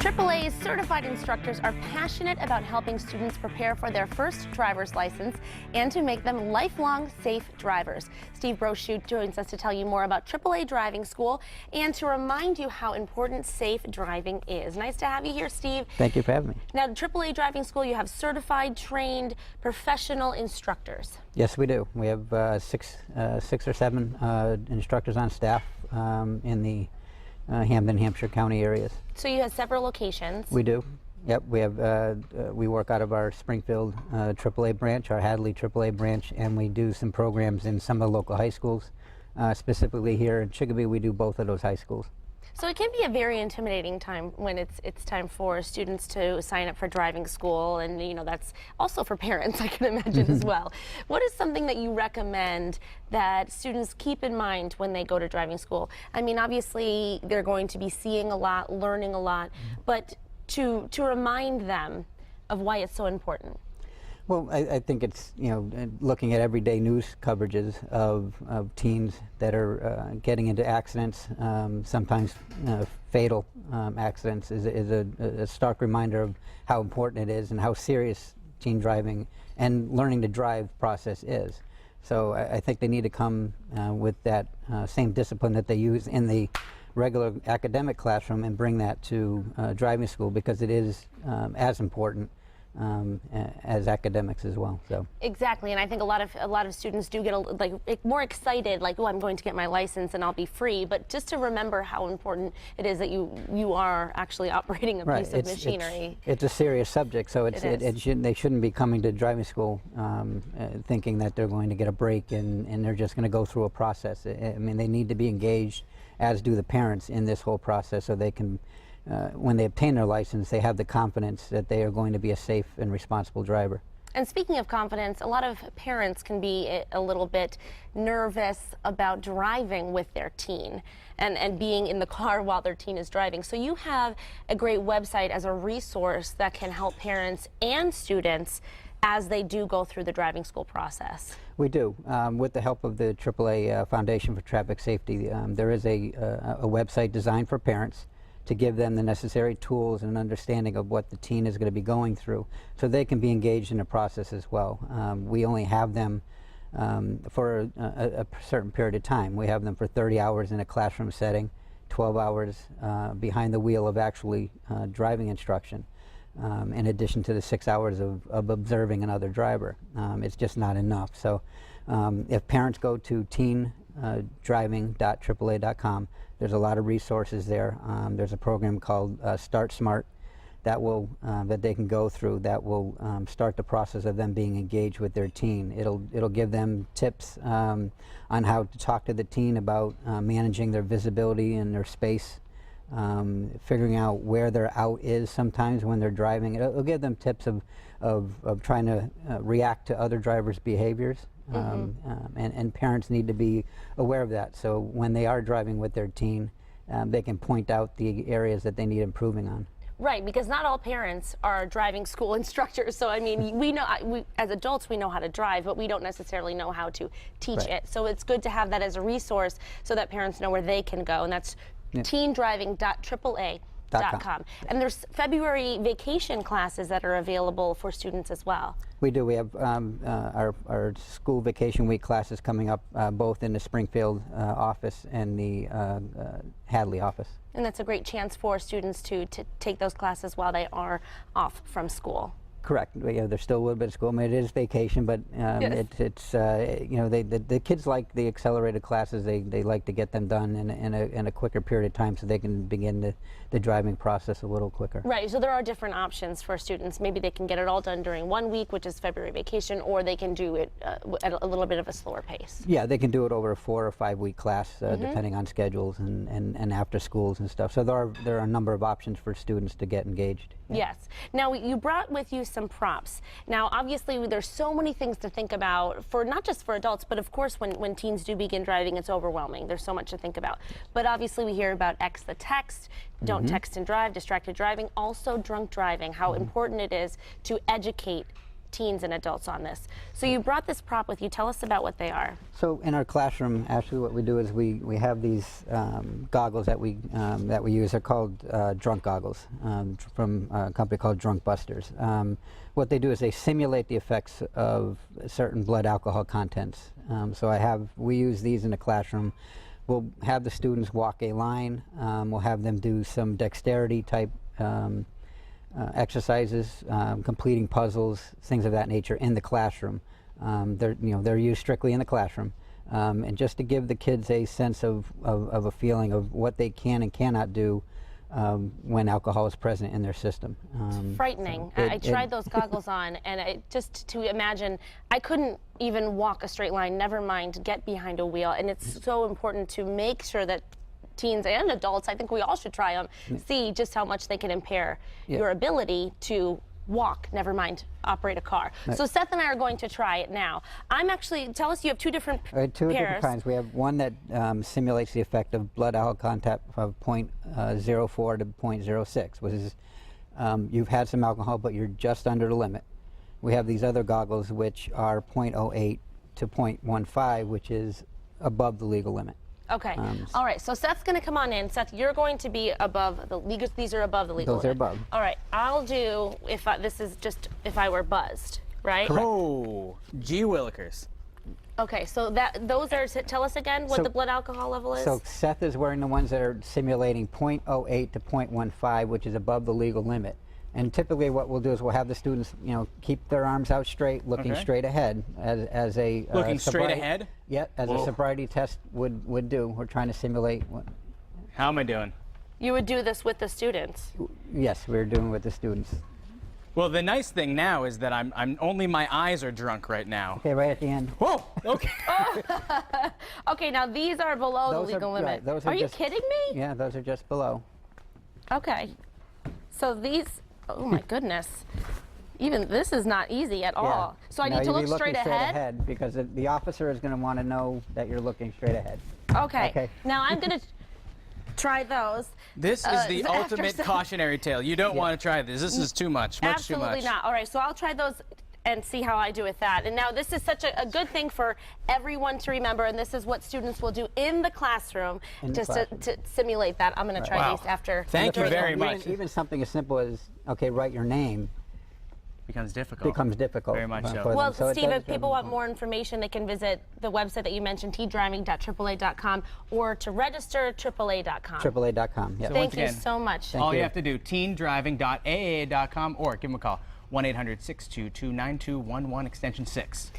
AAA's certified instructors are passionate about helping students prepare for their first driver's license and to make them lifelong safe drivers. Steve Brochute joins us to tell you more about AAA Driving School and to remind you how important safe driving is. Nice to have you here, Steve. Thank you for having me. Now, at AAA Driving School, you have certified, trained, professional instructors. Yes, we do. We have six or seven instructors on staff in the Hamden, Hampshire County areas. So you have several locations. We do. Yep, we have. We work out of our Springfield AAA branch, our Hadley AAA branch, and we do some programs in some of the local high schools. Specifically here in Chicopee, we do both of those high schools. So it can be a very intimidating time when it's time for students to sign up for driving school, and that's also for parents, I can imagine as well. What is something that you recommend that students keep in mind when they go to driving school? I mean, obviously they're going to be seeing a lot, learning a lot, but to remind them of why it's so important. Well, I think it's, looking at everyday news coverages of teens that are getting into accidents, sometimes fatal accidents, is a stark reminder of how important it is and how serious teen driving and learning to drive process is. So I think they need to come with that same discipline that they use in the regular academic classroom and bring that to driving school, because it is as important as academics as well. So exactly, and I think a lot of students do get more excited, like, oh, I'm going to get my license and I'll be free. But just to remember how important it is that you are actually operating a piece of machinery. It's a serious subject, so they shouldn't be coming to driving school thinking that they're going to get a break and they're just going to go through a process. I mean, they need to be engaged, as do the parents, in this whole process, so they can. When they obtain their license, they have the confidence that they are going to be a safe and responsible driver. And speaking of confidence, a lot of parents can be a little bit nervous about driving with their teen and being in the car while their teen is driving. So you have a great website as a resource that can help parents and students as they do go through the driving school process. We do. With the help of the AAA Foundation for Traffic Safety, there is a website designed for parents to give them the necessary tools and understanding of what the teen is going to be going through, so they can be engaged in the process as well. We only have them for a certain period of time. We have them for 30 hours in a classroom setting, 12 hours behind the wheel of actually driving instruction, in addition to the 6 hours of observing another driver. It's just not enough. So if parents go to teendriving.aaa.com, there's a lot of resources there. There's a program called Start Smart that they can go through that will start the process of them being engaged with their teen. It'll give them tips on how to talk to the teen about managing their visibility and their space, figuring out where their out is sometimes when they're driving. It'll give them tips of trying to react to other drivers' behaviors. And parents need to be aware of that, so when they are driving with their teen, they can point out the areas that they need improving on. Right, because not all parents are driving school instructors. So I mean, we know as adults we know how to drive, but we don't necessarily know how to teach it. So it's good to have that as a resource so that parents know where they can go, and that's teendriving.aaa.com. And there's February vacation classes that are available for students as well. We do. We have our school vacation week classes coming up, both in the Springfield office and the Hadley office. And that's a great chance for students to take those classes while they are off from school. Correct. There's still a little bit of school. I mean, it is vacation, but it's the kids like the accelerated classes. They like to get them done in a quicker period of time, so they can begin the driving process a little quicker. Right. So there are different options for students. Maybe they can get it all done during 1 week, which is February vacation, or they can do it at a little bit of a slower pace. Yeah, they can do it over a 4 or 5 week class, depending on schedules and after schools and stuff. So there are a number of options for students to get engaged. Yeah. Yes. Now you brought with you some props. Now obviously there's so many things to think about, for not just for adults, but of course when teens do begin driving, it's overwhelming. There's so much to think about. But obviously we hear about X the text, don't text and drive, distracted driving, also drunk driving, how important it is to educate teens and adults on this. So you brought this prop with you. Tell us about what they are. So in our classroom, actually, what we do is we have these goggles that we use. They're called drunk goggles from a company called Drunk Busters. What they do is they simulate the effects of certain blood alcohol contents. So we use these in the classroom. We'll have the students walk a line. We'll have them do some dexterity type exercises, completing puzzles, things of that nature in the classroom. They're used strictly in the classroom, and just to give the kids a sense of a feeling of what they can and cannot do when alcohol is present in their system. It's frightening. I tried those goggles on, and just to imagine, I couldn't even walk a straight line, never mind get behind a wheel. And it's so important to make sure that teens and adults, I think we all should try them, see just how much they can impair your ability to walk, never mind operate a car. Right. So Seth and I are going to try it now. Tell us, you have two different different kinds. We have one that simulates the effect of blood alcohol content of 0.04 to 0.06, which is you've had some alcohol, but you're just under the limit. We have these other goggles which are 0.08 to 0.15, which is above the legal limit. Okay. All right. So Seth's going to come on in. Seth, you're going to be above the legal. These are above the legal. Those are above. All right. I'll do this is just if I were buzzed, right? Correct. Oh, gee willikers. Okay. So those are. Tell us again what the blood alcohol level is. So Seth is wearing the ones that are simulating 0.08 to 0.15, which is above the legal limit. And typically what we'll do is we'll have the students, keep their arms out straight, looking straight ahead as a looking straight ahead? Yeah, as a sobriety test would do. We're trying to simulate what. How am I doing? You would do this with the students. Yes, we're doing with the students. Well, the nice thing now is that I'm only my eyes are drunk right now. Okay, right at the end. Whoa, okay. Okay, now these are below the legal limit. Right, those are you kidding me? Yeah, those are just below. Okay. So these, oh my goodness. Even this is not easy at all. So I need to look straight ahead? Because the officer is going to want to know that you're looking straight ahead. Okay. Now I'm going to try those. This is the ultimate cautionary tale. You don't want to try this. This is too much, too much. Absolutely not. All right, so I'll try those and see how I do with that. And now this is such a good thing for everyone to remember, and this is what students will do in the classroom to simulate that. I'm going to try these after. Thank you very much. Even something as simple as, write your name. Becomes difficult. Very much so. Well, Steve, if people want more information, they can visit the website that you mentioned, teendriving.aaa.com, or to register, AAA.com. AAA.com, yes. So Thank you so much. All you have to do, teendriving.aaa.com, or give them a call, 1-800-622-9211, extension 6.